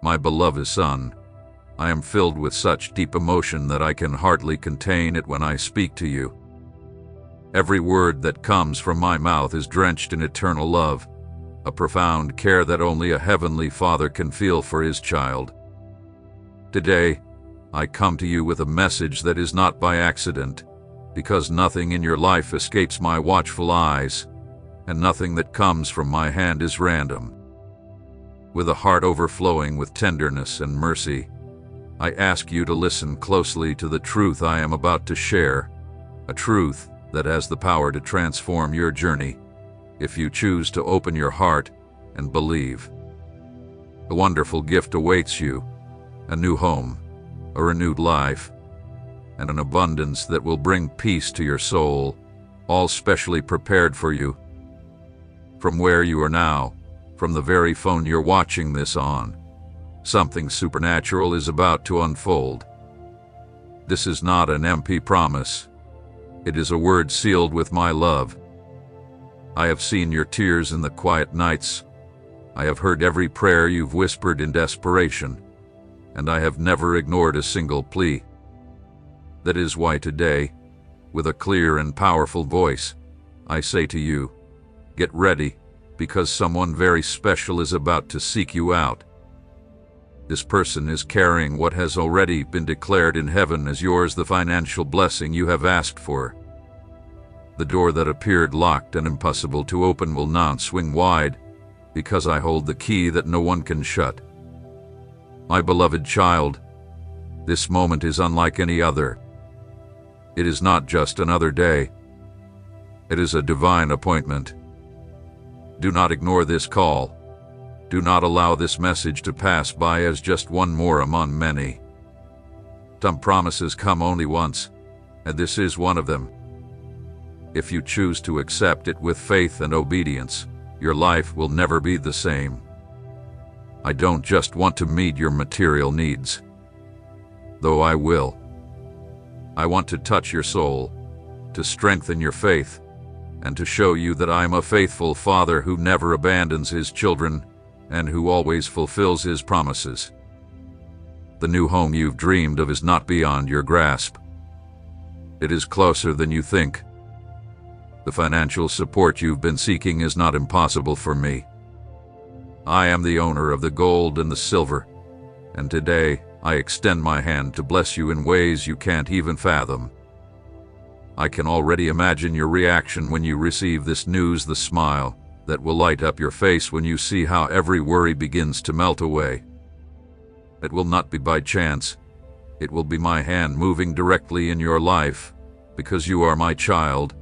My beloved son, I am filled with such deep emotion that I can hardly contain it when I speak to you. Every word that comes from my mouth is drenched in eternal love, a profound care that only a heavenly Father can feel for his child. Today, I come to you with a message that is not by accident, because nothing in your life escapes my watchful eyes, and nothing that comes from my hand is random. With a heart overflowing with tenderness and mercy, I ask you to listen closely to the truth I am about to share, a truth that has the power to transform your journey if you choose to open your heart and believe. A wonderful gift awaits you, a new home, a renewed life, and an abundance that will bring peace to your soul, all specially prepared for you. From where you are now, from the very phone you're watching this on, something supernatural is about to unfold. This is not an empty promise. It is a word sealed with my love. I have seen your tears in the quiet nights. I have heard every prayer you've whispered in desperation, and I have never ignored a single plea. That is why today, with a clear and powerful voice, I say to you, get ready, because someone very special is about to seek you out. This person is carrying what has already been declared in heaven as yours, the financial blessing you have asked for. The door that appeared locked and impossible to open will now swing wide, because I hold the key that no one can shut. My beloved child, this moment is unlike any other. It is not just another day. It is a divine appointment. Do not ignore this call. Do not allow this message to pass by as just one more among many. Some promises come only once, and this is one of them. If you choose to accept it with faith and obedience, your life will never be the same. I don't just want to meet your material needs, though I will. I want to touch your soul, to strengthen your faith, and to show you that I am a faithful Father who never abandons his children and who always fulfills his promises. The new home you've dreamed of is not beyond your grasp. It is closer than you think. The financial support you've been seeking is not impossible for me. I am the owner of the gold and the silver, and today I extend my hand to bless you in ways you can't even fathom. I can already imagine your reaction when you receive this news, the smile that will light up your face when you see how every worry begins to melt away. It will not be by chance. It will be my hand moving directly in your life, because you are my child,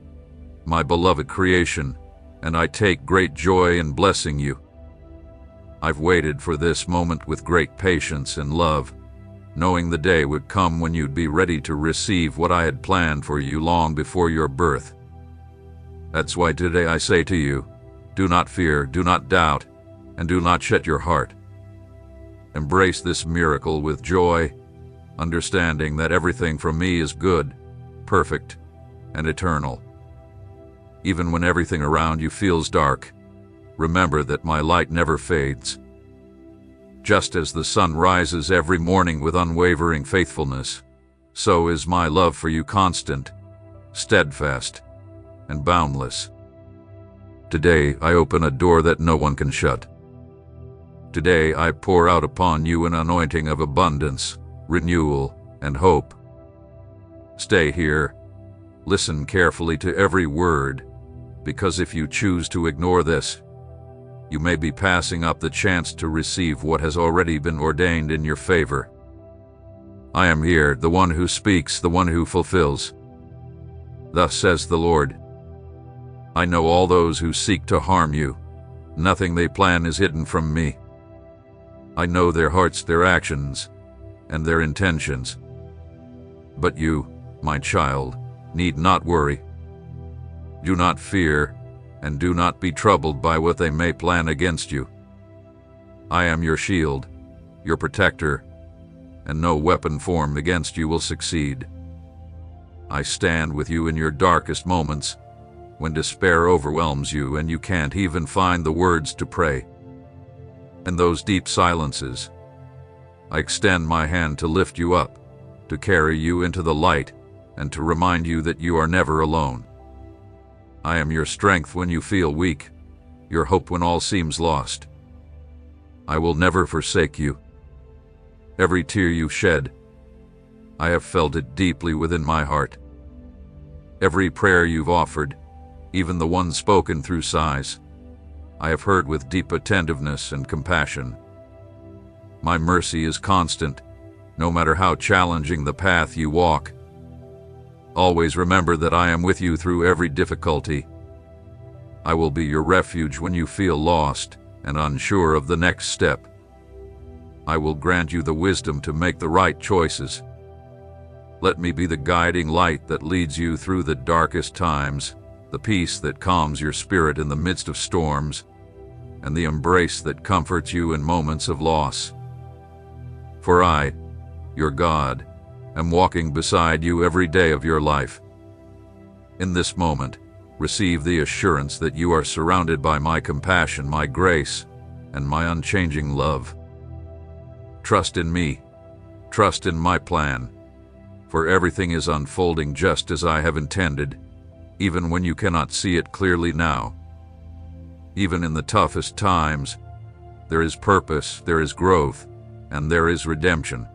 my beloved creation, and I take great joy in blessing you. I've waited for this moment with great patience and love, knowing the day would come when you'd be ready to receive what I had planned for you long before your birth. That's why today I say to you, do not fear, do not doubt, and do not shut your heart. Embrace this miracle with joy, understanding that everything from me is good, perfect, and eternal. Even when everything around you feels dark, remember that my light never fades. Just as the sun rises every morning with unwavering faithfulness, so is my love for you constant, steadfast, and boundless. Today I open a door that no one can shut. Today I pour out upon you an anointing of abundance, renewal, and hope. Stay here. Listen carefully to every word, because if you choose to ignore this, you may be passing up the chance to receive what has already been ordained in your favor. I am here, the one who speaks, the one who fulfills. Thus says the Lord. I know all those who seek to harm you. Nothing they plan is hidden from me. I know their hearts, their actions, and their intentions. But you, my child, need not worry. Do not fear, and do not be troubled by what they may plan against you. I am your shield, your protector, and no weapon formed against you will succeed. I stand with you in your darkest moments, when despair overwhelms you and you can't even find the words to pray. In those deep silences, I extend my hand to lift you up, to carry you into the light, and to remind you that you are never alone. I am your strength when you feel weak, your hope when all seems lost. I will never forsake you. Every tear you shed, I have felt it deeply within my heart. Every prayer you've offered, even the one spoken through sighs, I have heard with deep attentiveness and compassion. My mercy is constant, no matter how challenging the path you walk. Always remember that I am with you through every difficulty. I will be your refuge when you feel lost and unsure of the next step. I will grant you the wisdom to make the right choices. Let me be the guiding light that leads you through the darkest times, the peace that calms your spirit in the midst of storms, and the embrace that comforts you in moments of loss. For I, your God, am walking beside you every day of your life. In this moment, receive the assurance that you are surrounded by my compassion, my grace, and my unchanging love. Trust in me, trust in my plan, for everything is unfolding just as I have intended, even when you cannot see it clearly now. Even in the toughest times, there is purpose, there is growth, and there is redemption.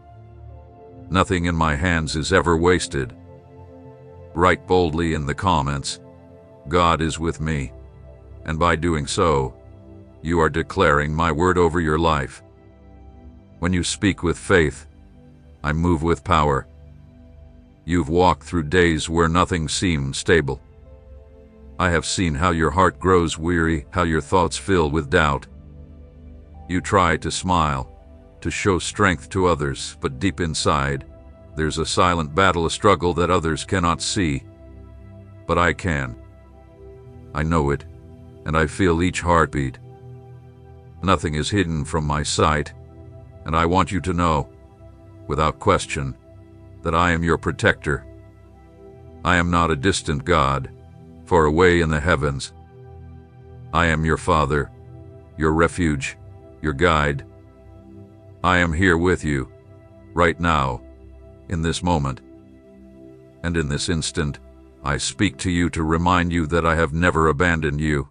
Nothing in my hands is ever wasted. Write boldly in the comments, God is with me, and by doing so, you are declaring my word over your life. When you speak with faith, I move with power. You've walked through days where nothing seemed stable. I have seen how your heart grows weary, how your thoughts fill with doubt. You try to smile, to show strength to others, but deep inside, there's a silent battle, a struggle that others cannot see. But I can. I know it, and I feel each heartbeat. Nothing is hidden from my sight, and I want you to know, without question, that I am your protector. I am not a distant God, far away in the heavens. I am your Father, your refuge, your guide. I am here with you, right now, in this moment. And in this instant, I speak to you to remind you that I have never abandoned you,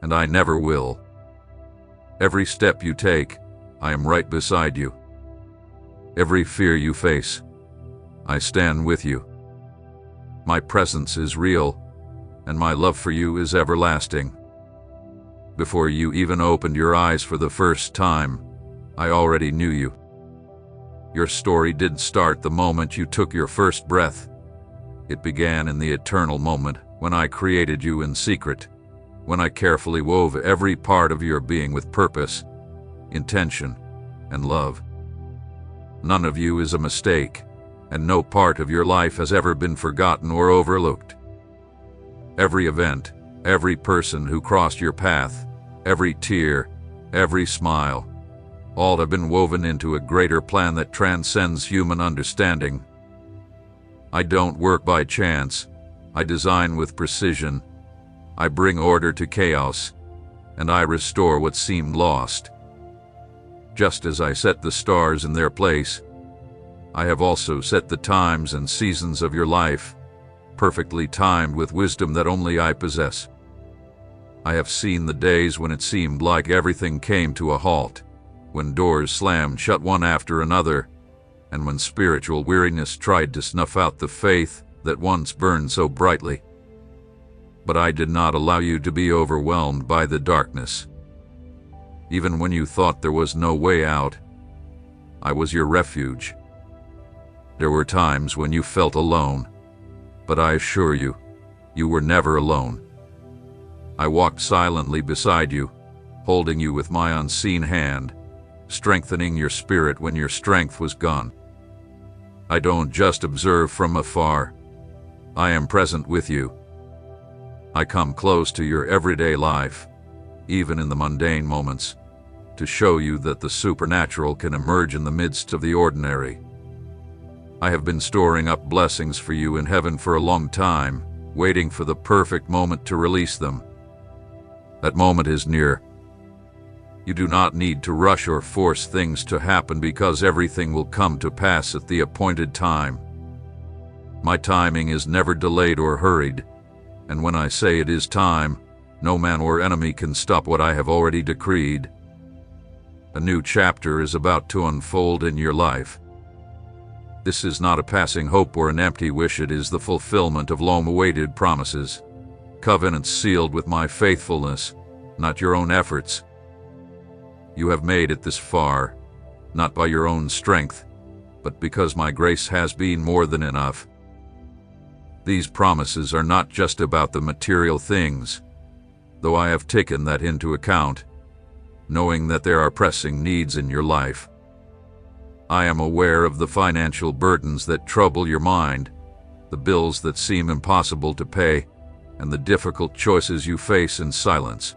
and I never will. Every step you take, I am right beside you. Every fear you face, I stand with you. My presence is real, and my love for you is everlasting. Before you even opened your eyes for the first time, I already knew you. Your story didn't start the moment you took your first breath. It began in the eternal moment when I created you in secret, when I carefully wove every part of your being with purpose, intention, and love. None of you is a mistake, and no part of your life has ever been forgotten or overlooked. Every event, every person who crossed your path, every tear, every smile, all have been woven into a greater plan that transcends human understanding. I don't work by chance. I design with precision. I bring order to chaos, and I restore what seemed lost. Just as I set the stars in their place, I have also set the times and seasons of your life, perfectly timed with wisdom that only I possess. I have seen the days when it seemed like everything came to a halt, when doors slammed shut one after another, and when spiritual weariness tried to snuff out the faith that once burned so brightly. But I did not allow you to be overwhelmed by the darkness. Even when you thought there was no way out, I was your refuge. There were times when you felt alone, but I assure you, you were never alone. I walked silently beside you, holding you with my unseen hand, strengthening your spirit when your strength was gone. I don't just observe from afar. I am present with you. I come close to your everyday life, even in the mundane moments, to show you that the supernatural can emerge in the midst of the ordinary. I have been storing up blessings for you in heaven for a long time, waiting for the perfect moment to release them. That moment is near. You do not need to rush or force things to happen, because everything will come to pass at the appointed time. My timing is never delayed or hurried, and when I say it is time, no man or enemy can stop what I have already decreed. A new chapter is about to unfold in your life. This is not a passing hope or an empty wish. It is the fulfillment of long-awaited promises, covenants sealed with my faithfulness, not your own efforts. You have made it this far, not by your own strength, but because my grace has been more than enough. These promises are not just about the material things, though I have taken that into account, knowing that there are pressing needs in your life. I am aware of the financial burdens that trouble your mind, the bills that seem impossible to pay, and the difficult choices you face in silence.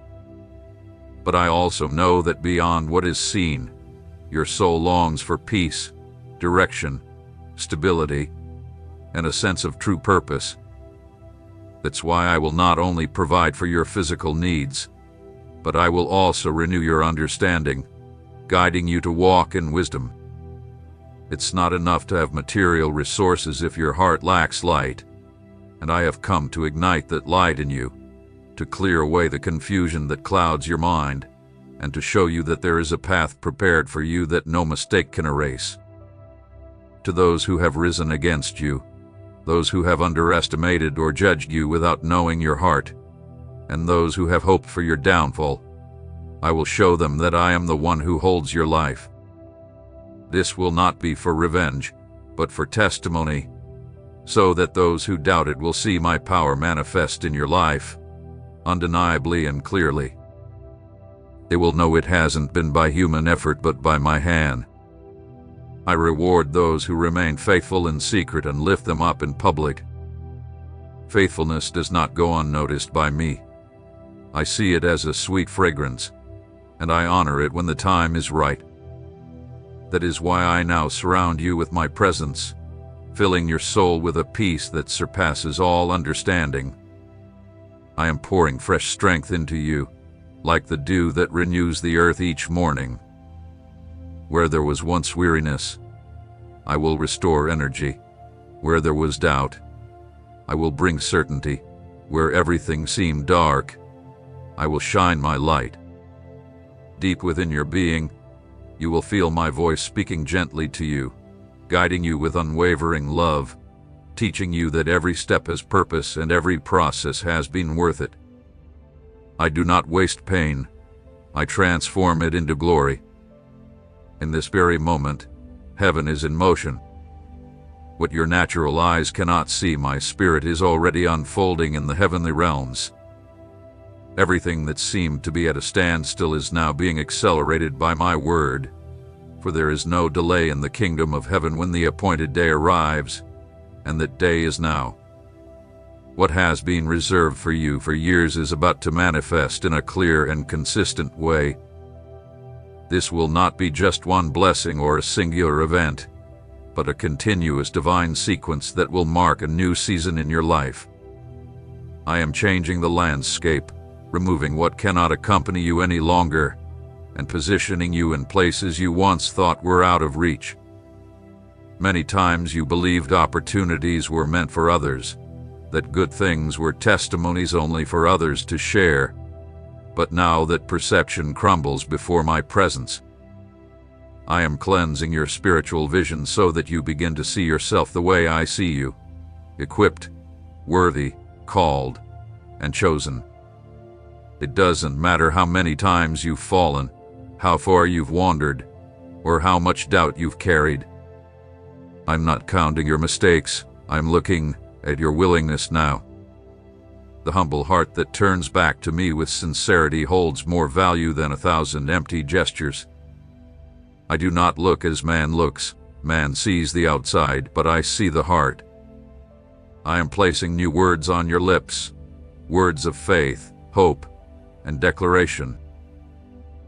But I also know that beyond what is seen, your soul longs for peace, direction, stability, and a sense of true purpose. That's why I will not only provide for your physical needs, but I will also renew your understanding, guiding you to walk in wisdom. It's not enough to have material resources if your heart lacks light, and I have come to ignite that light in you, to clear away the confusion that clouds your mind, and to show you that there is a path prepared for you that no mistake can erase. To those who have risen against you, those who have underestimated or judged you without knowing your heart, and those who have hoped for your downfall, I will show them that I am the one who holds your life. This will not be for revenge, but for testimony, so that those who doubt it will see my power manifest in your life, undeniably and clearly. They will know it hasn't been by human effort but by my hand. I reward those who remain faithful in secret and lift them up in public. Faithfulness does not go unnoticed by me. I see it as a sweet fragrance, and I honor it when the time is right. That is why I now surround you with my presence, filling your soul with a peace that surpasses all understanding. I am pouring fresh strength into you, like the dew that renews the earth each morning. Where there was once weariness, I will restore energy. Where there was doubt, I will bring certainty. Where everything seemed dark, I will shine my light. Deep within your being, you will feel my voice speaking gently to you, guiding you with unwavering love, teaching you that every step has purpose and every process has been worth it. I do not waste pain. I transform it into glory. In this very moment, heaven is in motion. What your natural eyes cannot see, my spirit is already unfolding in the heavenly realms. Everything that seemed to be at a standstill is now being accelerated by my word, for there is no delay in the kingdom of heaven when the appointed day arrives, and that day is now. What has been reserved for you for years is about to manifest in a clear and consistent way. This will not be just one blessing or a singular event, but a continuous divine sequence that will mark a new season in your life. I am changing the landscape, removing what cannot accompany you any longer, and positioning you in places you once thought were out of reach. Many times you believed opportunities were meant for others, that good things were testimonies only for others to share. But now that perception crumbles before my presence, I am cleansing your spiritual vision so that you begin to see yourself the way I see you, equipped, worthy, called, and chosen. It doesn't matter how many times you've fallen, how far you've wandered, or how much doubt you've carried. I'm not counting your mistakes. I'm looking at your willingness now. The humble heart that turns back to me with sincerity holds more value than 1,000 empty gestures. I do not look as man looks. Man sees the outside, but I see the heart. I am placing new words on your lips, words of faith, hope, and declaration.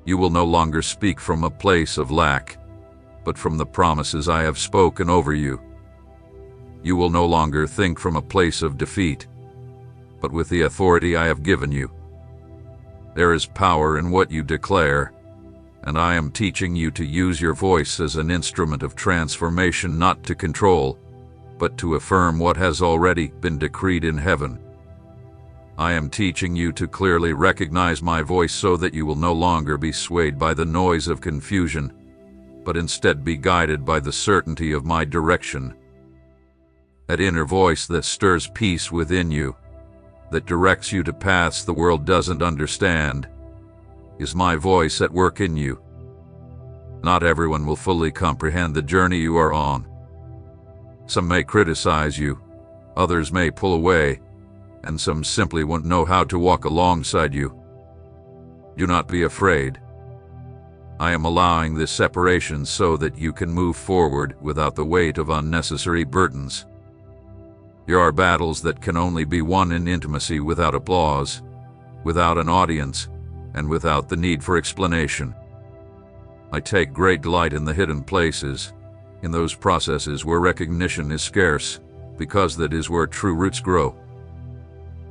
You will no longer speak from a place of lack, but from the promises I have spoken over you. You will no longer think from a place of defeat, but with the authority I have given you. There is power in what you declare, and I am teaching you to use your voice as an instrument of transformation, not to control, but to affirm what has already been decreed in heaven. I am teaching you to clearly recognize my voice so that you will no longer be swayed by the noise of confusion, but instead be guided by the certainty of my direction. That inner voice that stirs peace within you, that directs you to paths the world doesn't understand, is my voice at work in you. Not everyone will fully comprehend the journey you are on. Some may criticize you, others may pull away, and some simply won't know how to walk alongside you. Do not be afraid. I am allowing this separation so that you can move forward without the weight of unnecessary burdens. There are battles that can only be won in intimacy, without applause, without an audience, and without the need for explanation. I take great delight in the hidden places, in those processes where recognition is scarce, because that is where true roots grow.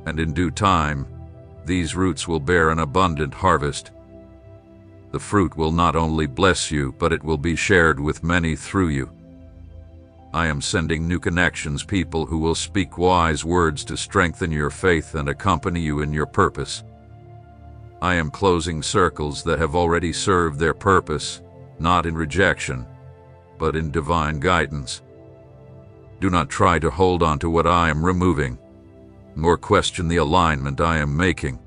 And in due time, these roots will bear an abundant harvest. The fruit will not only bless you, but it will be shared with many through you. I am sending new connections, people who will speak wise words to strengthen your faith and accompany you in your purpose. I am closing circles that have already served their purpose, not in rejection, but in divine guidance. Do not try to hold on to what I am removing, nor question the alignment I am making.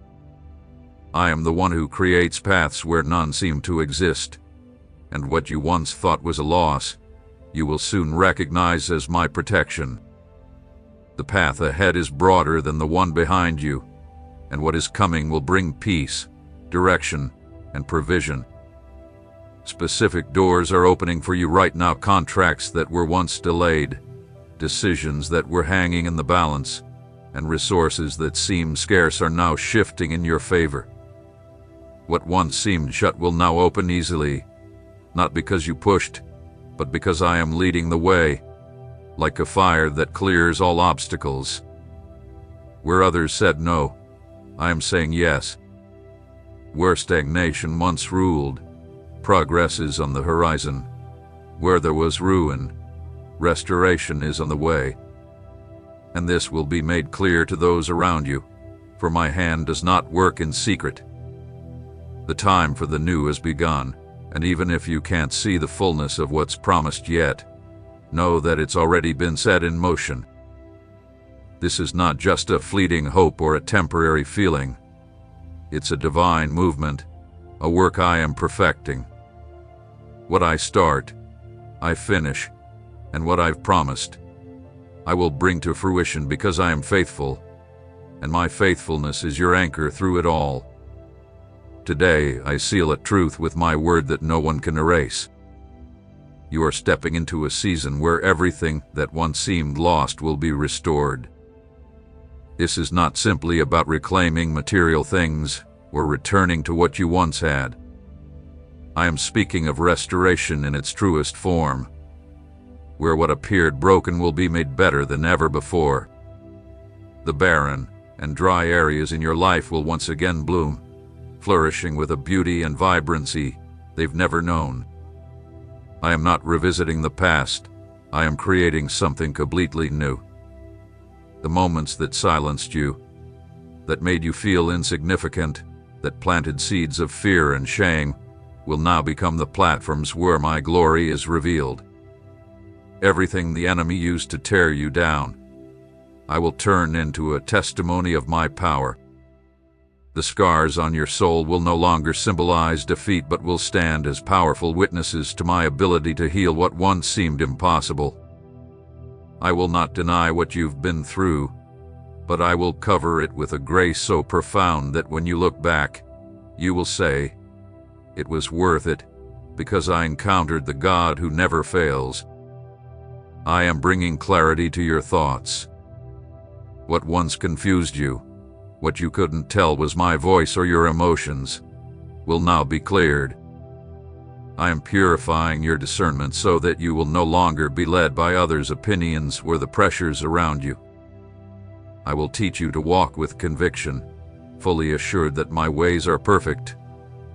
I am the one who creates paths where none seem to exist, and what you once thought was a loss, you will soon recognize as my protection. The path ahead is broader than the one behind you, and what is coming will bring peace, direction, and provision. Specific doors are opening for you right now, contracts that were once delayed, decisions that were hanging in the balance, and resources that seemed scarce are now shifting in your favor. What once seemed shut will now open easily, not because you pushed, but because I am leading the way, like a fire that clears all obstacles. Where others said no, I am saying yes. Where stagnation once ruled, progress is on the horizon. Where there was ruin, restoration is on the way. And this will be made clear to those around you, for my hand does not work in secret. The time for the new has begun, and even if you can't see the fullness of what's promised yet, know that it's already been set in motion. This is not just a fleeting hope or a temporary feeling. It's a divine movement, a work I am perfecting. What I start, I finish, and what I've promised, I will bring to fruition because I am faithful, and my faithfulness is your anchor through it all. Today, I seal a truth with my word that no one can erase. You are stepping into a season where everything that once seemed lost will be restored. This is not simply about reclaiming material things or returning to what you once had. I am speaking of restoration in its truest form, where what appeared broken will be made better than ever before. The barren and dry areas in your life will once again bloom, flourishing with a beauty and vibrancy they've never known. I am not revisiting the past, I am creating something completely new. The moments that silenced you, that made you feel insignificant, that planted seeds of fear and shame, will now become the platforms where my glory is revealed. Everything the enemy used to tear you down, I will turn into a testimony of my power. The scars on your soul will no longer symbolize defeat, but will stand as powerful witnesses to my ability to heal what once seemed impossible. I will not deny what you've been through, but I will cover it with a grace so profound that when you look back, you will say, "It was worth it, because I encountered the God who never fails." I am bringing clarity to your thoughts. What once confused you, what you couldn't tell was my voice or your emotions, will now be cleared. I am purifying your discernment so that you will no longer be led by others' opinions or the pressures around you. I will teach you to walk with conviction, fully assured that my ways are perfect,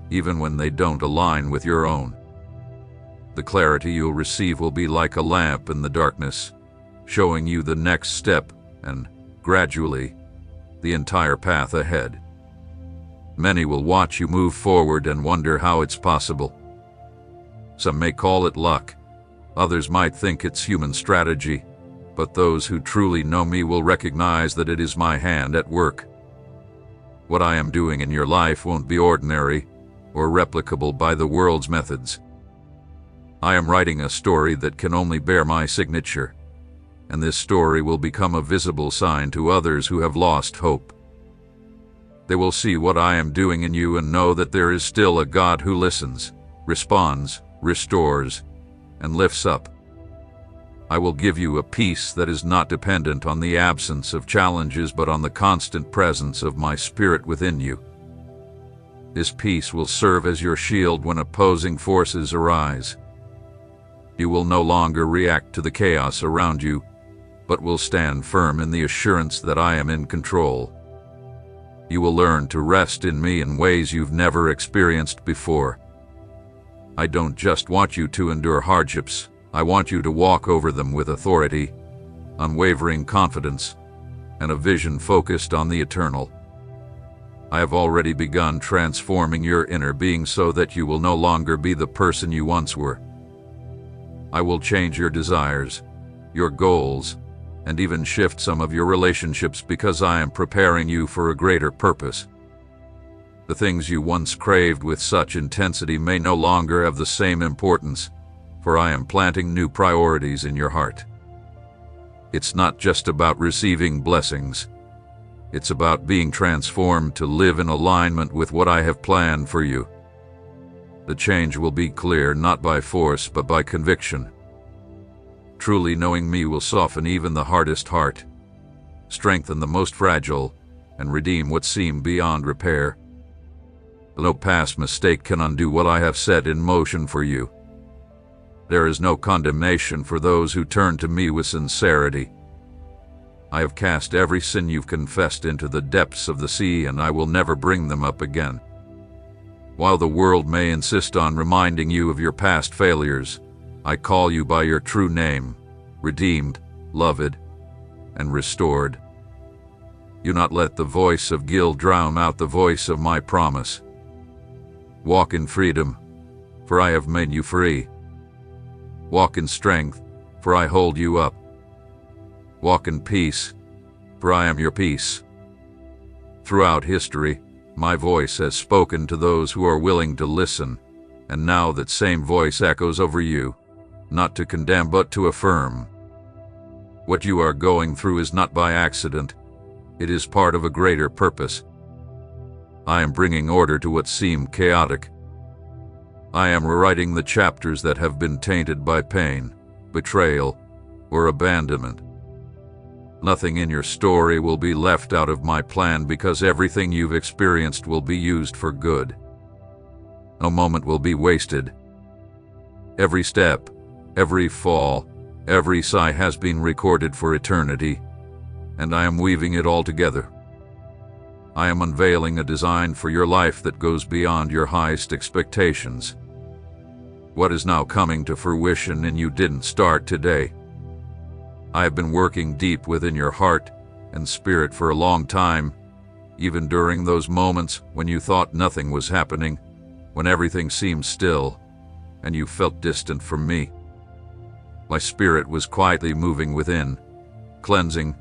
even when they don't align with your own. The clarity you'll receive will be like a lamp in the darkness, showing you the next step and, gradually, the entire path ahead. Many will watch you move forward and wonder how it's possible. Some may call it luck, others might think it's human strategy, but those who truly know me will recognize that it is my hand at work. What I am doing in your life won't be ordinary or replicable by the world's methods. I am writing a story that can only bear my signature, and this story will become a visible sign to others who have lost hope. They will see what I am doing in you and know that there is still a God who listens, responds, restores, and lifts up. I will give you a peace that is not dependent on the absence of challenges but on the constant presence of my Spirit within you. This peace will serve as your shield when opposing forces arise. You will no longer react to the chaos around you, but will stand firm in the assurance that I am in control. You will learn to rest in me in ways you've never experienced before. I don't just want you to endure hardships, I want you to walk over them with authority, unwavering confidence, and a vision focused on the eternal. I have already begun transforming your inner being so that you will no longer be the person you once were. I will change your desires, your goals, and even shift some of your relationships because I am preparing you for a greater purpose. The things you once craved with such intensity may no longer have the same importance, for I am planting new priorities in your heart. It's not just about receiving blessings. It's about being transformed to live in alignment with what I have planned for you. The change will be clear not by force but by conviction. Truly knowing me will soften even the hardest heart, strengthen the most fragile, and redeem what seemed beyond repair. No past mistake can undo what I have set in motion for you. There is no condemnation for those who turn to me with sincerity. I have cast every sin you've confessed into the depths of the sea, and I will never bring them up again. While the world may insist on reminding you of your past failures, I call you by your true name, redeemed, loved, and restored. Do not let the voice of guilt drown out the voice of my promise. Walk in freedom, for I have made you free. Walk in strength, for I hold you up. Walk in peace, for I am your peace. Throughout history, my voice has spoken to those who are willing to listen, and now that same voice echoes over you, not to condemn but to affirm. What you are going through is not by accident, it is part of a greater purpose. I am bringing order to what seemed chaotic. I am rewriting the chapters that have been tainted by pain, betrayal, or abandonment. Nothing in your story will be left out of my plan because everything you've experienced will be used for good. No moment will be wasted. Every step, every fall, every sigh has been recorded for eternity, and I am weaving it all together. I am unveiling a design for your life that goes beyond your highest expectations. What is now coming to fruition and you didn't start today? I have been working deep within your heart and spirit for a long time, even during those moments when you thought nothing was happening, when everything seemed still, and you felt distant from me. My spirit was quietly moving within, cleansing,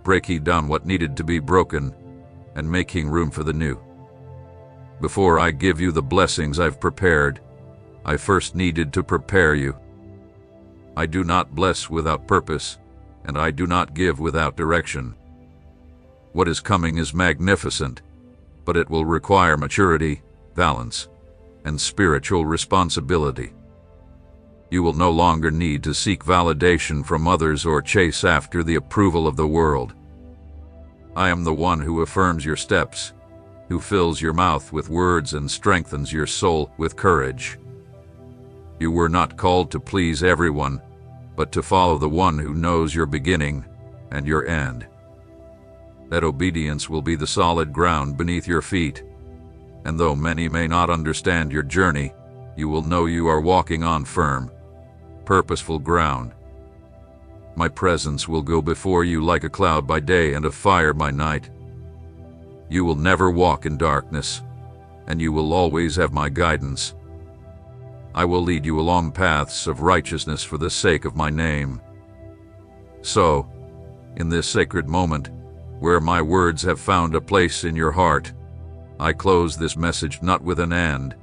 breaking down what needed to be broken, and making room for the new. Before I give you the blessings I've prepared, I first needed to prepare you. I do not bless without purpose, and I do not give without direction. What is coming is magnificent, but it will require maturity, balance, and spiritual responsibility. You will no longer need to seek validation from others or chase after the approval of the world. I am the one who affirms your steps, who fills your mouth with words and strengthens your soul with courage. You were not called to please everyone, but to follow the one who knows your beginning and your end. That obedience will be the solid ground beneath your feet, And though many may not understand your journey, you will know you are walking on firm, purposeful ground. My presence will go before you like a cloud by day and a fire by night. You will never walk in darkness, and you will always have my guidance. I will lead you along paths of righteousness for the sake of my name. So, in this sacred moment, where my words have found a place in your heart, I close this message not with an "and,"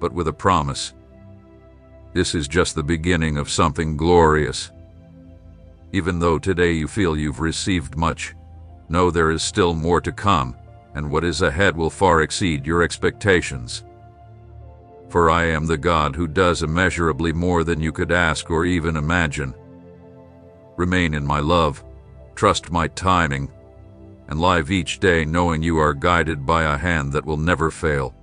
but with a promise. This is just the beginning of something glorious. Even though today you feel you've received much, know there is still more to come, and what is ahead will far exceed your expectations. For I am the God who does immeasurably more than you could ask or even imagine. Remain in my love, trust my timing, and live each day knowing you are guided by a hand that will never fail.